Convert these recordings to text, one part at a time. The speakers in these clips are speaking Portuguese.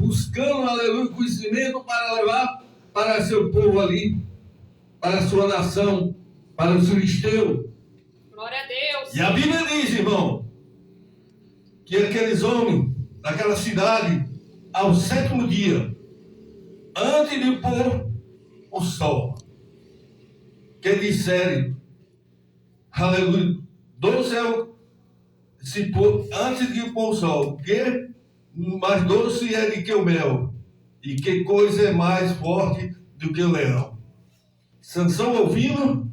buscando, aleluia, conhecimento para levar para seu povo ali, para a sua nação, para os filisteus. Glória a Deus. E a Bíblia diz, irmão, que aqueles homens daquela cidade, ao 7º dia, antes de pôr o sol, que disserem, aleluia, doce é o, se pôr, antes de pôr o sol, que mais doce é do que o mel, e que coisa é mais forte do que o leão. Sansão ouvindo,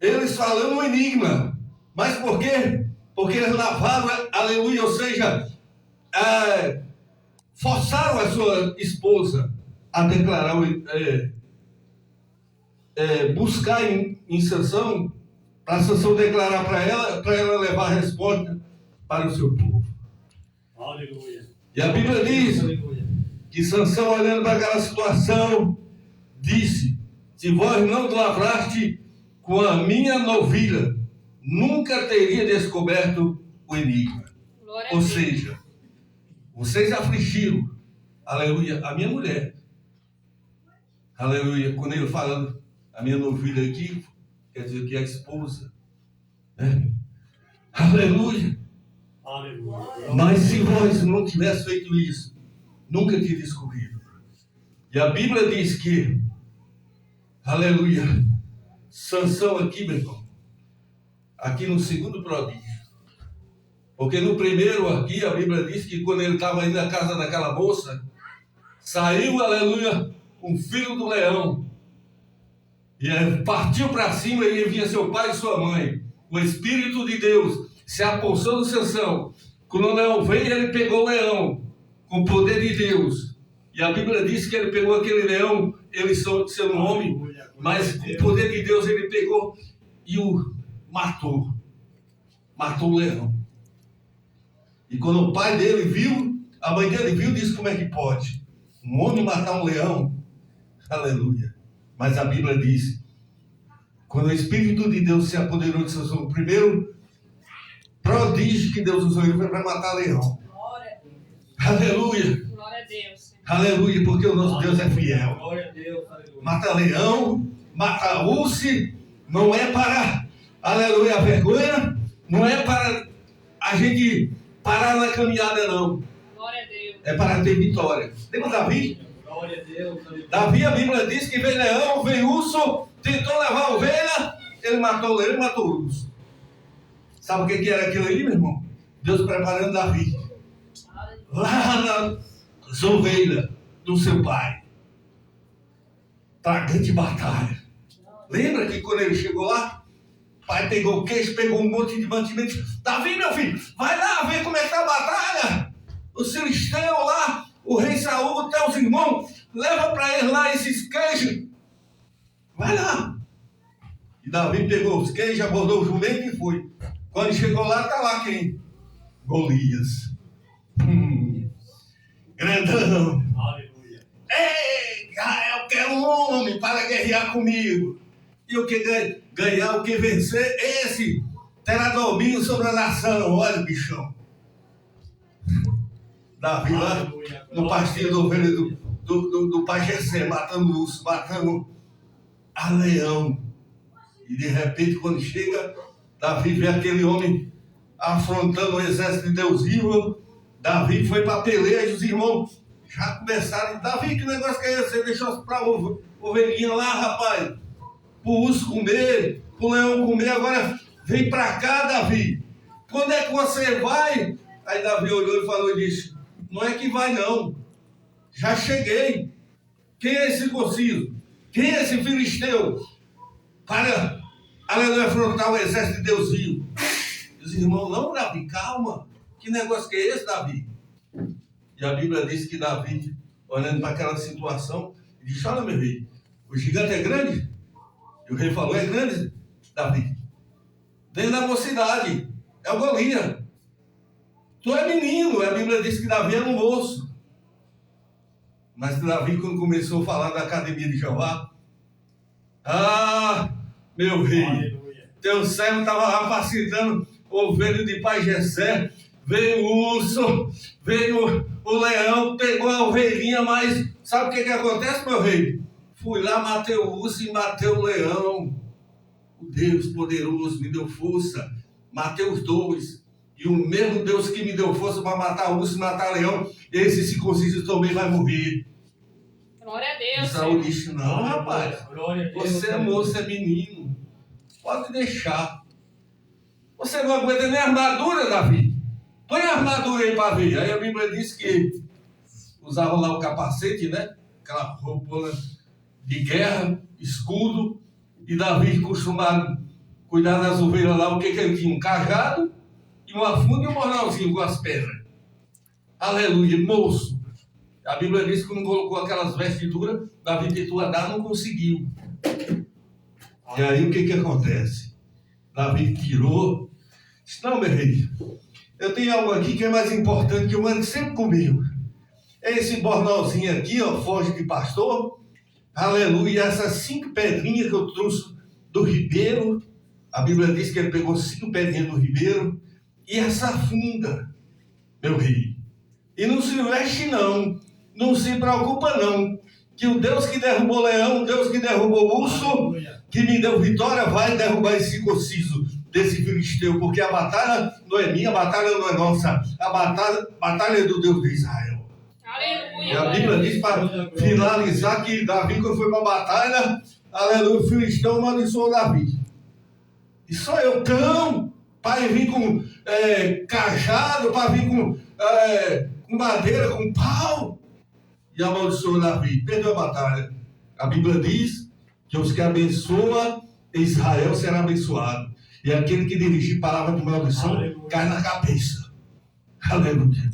eles falando um enigma. Mas por quê? Porque eles lavaram, aleluia, ou seja, forçaram a sua esposa a declarar, buscar em Sansão, para Sansão declarar para ela levar a resposta para o seu povo. Aleluia. E a Bíblia diz que Sansão, olhando para aquela situação, disse: se vós não lavraste com a minha novilha, nunca teria descoberto o enigma. Glória a Ou Deus. seja, vocês afligiram, aleluia, a minha mulher. Aleluia, quando ele fala a minha novilha aqui, quer dizer que é a esposa. Né? Aleluia. Aleluia. Mas se vós não tivesse feito isso, nunca teria descobrido. E a Bíblia diz que, aleluia, Sansão aqui, meu irmão, aqui no segundo prodígio. Porque no primeiro aqui, a Bíblia diz que quando ele estava indo à casa daquela moça, saiu, aleluia, um filho do leão. E partiu para cima e envia seu pai e sua mãe. O Espírito de Deus se apossou do Sansão. Quando o leão veio, ele pegou o leão com o poder de Deus. E a Bíblia diz que ele pegou aquele leão, ele sendo um homem, mas com o poder de Deus ele pegou e o matou. Matou o leão. E quando o pai dele viu, a mãe dele viu, disse: como é que pode um homem matar um leão? Aleluia. Mas a Bíblia diz, quando o Espírito de Deus se apoderou de Sansão, o primeiro prodígio que Deus usou ele foi para matar leão. Glória. Aleluia. Glória a Deus. Aleluia, porque o nosso Deus é fiel. Glória a Deus. Aleluia. Mata leão, mata urso, não é para, aleluia, a vergonha, não é para a gente parar na caminhada, não. Glória a Deus. É para ter vitória. Lembra Davi? Glória a Deus. Aleluia. Davi, a Bíblia diz que veio leão, veio urso, tentou levar a ovelha, ele matou o leão e matou o urso. Sabe o que era aquilo ali, meu irmão? Deus preparando Davi lá nas ovelhas do seu pai para a grande batalha. Lembra que quando ele chegou lá, o pai pegou o queijo, pegou um monte de mantimento. Davi, meu filho, vai lá ver como é que está a batalha. Os filisteus lá, o rei Saul, até os irmãos, leva para eles lá esses queijos. Vai lá. E Davi pegou os queijos, abordou o jumento e foi. Quando chegou lá, está lá quem? Golias. Grandão. Aleluia. Ei, eu quero um homem para guerrear comigo. E o que ganhar, o que vencer, esse terá domínio sobre a nação. Olha, bichão. Davi lá no pastinho do ovelha do pai Jessé, matando urso, matando a leão. E de repente, quando chega, Davi vê aquele homem afrontando o exército de Deus vivo. Davi foi para a peleja e os irmãos já começaram. Davi, que negócio que é esse? Você deixou para a ovelhinha lá, rapaz, para o urso comer, para o leão comer. Agora vem para cá, Davi. Quando é que você vai? Aí Davi olhou e falou e disse: não é que vai não, já cheguei. Quem é esse circunciso? Quem é esse filisteu? Para, aleluia, afrontar o exército de Deus vivo. Os irmãos: não, Davi, calma. Que negócio que é esse, Davi? E a Bíblia diz que Davi, olhando para aquela situação, disse: olha, meu rei, o gigante é grande? E o rei falou: é grande, Davi. Desde a mocidade, é o Golias. Tu é menino. A Bíblia diz que Davi era um moço. Mas Davi, quando começou a falar da academia de Jeová, meu rei, Aleluia. teu servo estava lá pacitando ovelha de pai Jessé. Veio o urso, veio O leão pegou a ovelhinha, mas sabe o que acontece, meu rei? Fui lá, matei o urso e matei o leão. O Deus poderoso me deu força. Matei os dois. E o mesmo Deus que me deu força para matar o urso e matar o leão, esse circunciso também vai morrer. Glória a Deus, Saul Senhor. disse, não, rapaz. Glória a Deus. Você é moço, é menino. Pode deixar. Você não aguenta nem a armadura, Davi. Põe a armadura aí para ver. Aí a Bíblia diz que usava lá o capacete, né? Aquela roupa de guerra, escudo. E Davi costumava cuidar das ovelhas lá. O que ele tinha? Um cajado e uma funda e um mornalzinho com as pedras. Aleluia, moço. A Bíblia diz que quando colocou aquelas vestiduras, Davi tentou andar, não conseguiu. E aí o que acontece? Davi tirou. Disse, não, meu rei, eu tenho algo aqui que é mais importante, que eu ando sempre comigo. É esse bornalzinho aqui, ó, foge de pastor. Aleluia, essas 5 pedrinhas que eu trouxe do ribeiro. A Bíblia diz que ele pegou 5 pedrinhas do ribeiro. E essa funda, meu rei. E não se veste não. Não se preocupa não. Que o Deus que derrubou o leão, o Deus que derrubou o urso, que me deu vitória, vai derrubar esse circunciso desse filisteu. Porque a batalha não é minha, a batalha não é nossa. A batalha é do Deus de Israel. Aleluia. E a Bíblia diz para finalizar que Davi, quando foi para a batalha, aleluia, o filisteu amaldiçoou Davi. E só eu, cão, para vir com cajado, para vir com madeira, com pau, e amaldiçoou Davi. Perdeu a batalha. A Bíblia diz que os que abençoam Israel será abençoado. E aquele que dirigir palavra de maldição, aleluia, cai na cabeça. Aleluia.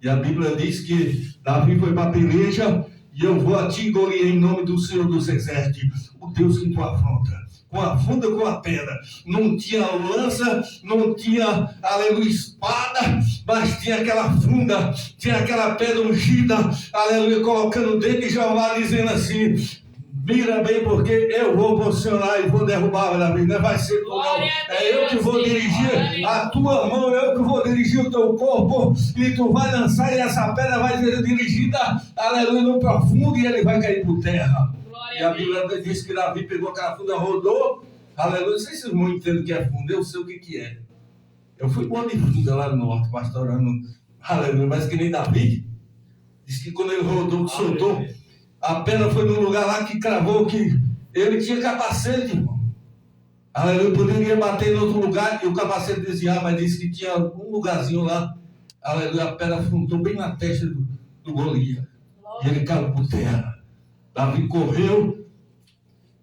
E a Bíblia diz que Davi foi para a peleja, e eu vou a ti, Golias, em nome do Senhor dos Exércitos, o Deus que tu afronta. Com a funda, com a pedra. Não tinha lança, não tinha, aleluia, espada, mas tinha aquela funda, tinha aquela pedra ungida, aleluia, colocando o dedo de Jeová, dizendo assim, mira bem, porque eu vou posicionar e vou derrubar, Davi, não vai ser tu não. É eu que vou dirigir a tua mão, eu que vou dirigir o teu corpo, e tu vai lançar, e essa pedra vai ser dirigida, aleluia, no profundo, e ele vai cair por terra. E a Bíblia diz que Davi pegou aquela funda, rodou, aleluia. Não sei se vocês muito entendem o que é funda, eu sei o que é. Eu fui bom de funda lá no norte, pastorando, aleluia, mas que nem Davi. Diz que quando ele rodou, soltou, a pedra foi num lugar lá que cravou, que ele tinha capacete, irmão. Aleluia, poderia bater em outro lugar e o capacete desviar, mas disse que tinha um lugarzinho lá, aleluia, a pedra afundou bem na testa do Golias. E ele caiu por terra. Davi correu,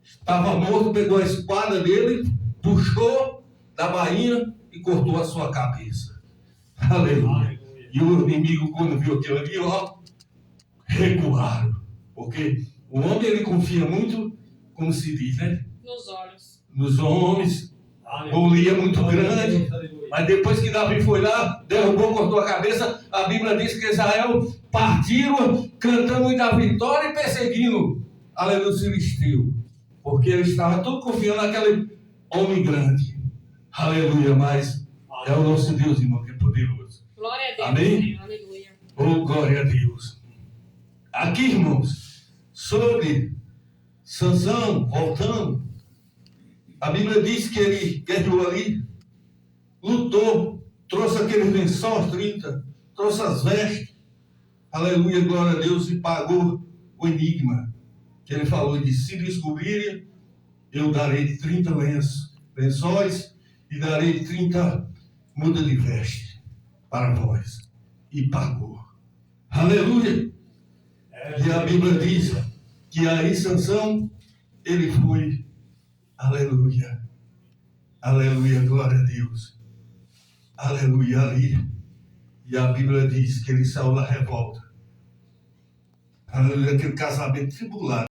estava morto, pegou a espada dele, puxou da bainha e cortou a sua cabeça. Aleluia. E o inimigo, quando viu aquilo ali, ó, recuaram. Porque o homem, ele confia muito, como se diz, né? Nos olhos. Nos homens. Golias muito grande. Mas depois que Davi foi lá, derrubou, cortou a cabeça, a Bíblia diz que Israel partiram cantando da vitória e perseguindo, aleluia, o filisteu. Porque ele estava todo confiando naquele homem grande. Aleluia, mas é o nosso Deus, irmão, que é poderoso. Glória a Deus. Amém? Senhor. Aleluia. Oh, glória a Deus. Aqui, irmãos, sobre Sansão, voltando, a Bíblia diz que ele guerreou ali, lutou, trouxe aqueles lençóis 30, trouxe as vestes, aleluia, glória a Deus, e pagou o enigma que ele falou. Ele disse, se descobrirem, eu darei 30 lençóis e darei 30 mudas de veste para vós. E pagou. Aleluia. E a Bíblia diz que aí Sansão, ele foi, aleluia, aleluia, glória a Deus, aleluia, ali. E a Bíblia diz que ele saiu da revolta. Aleluia, aquele casamento tribulado.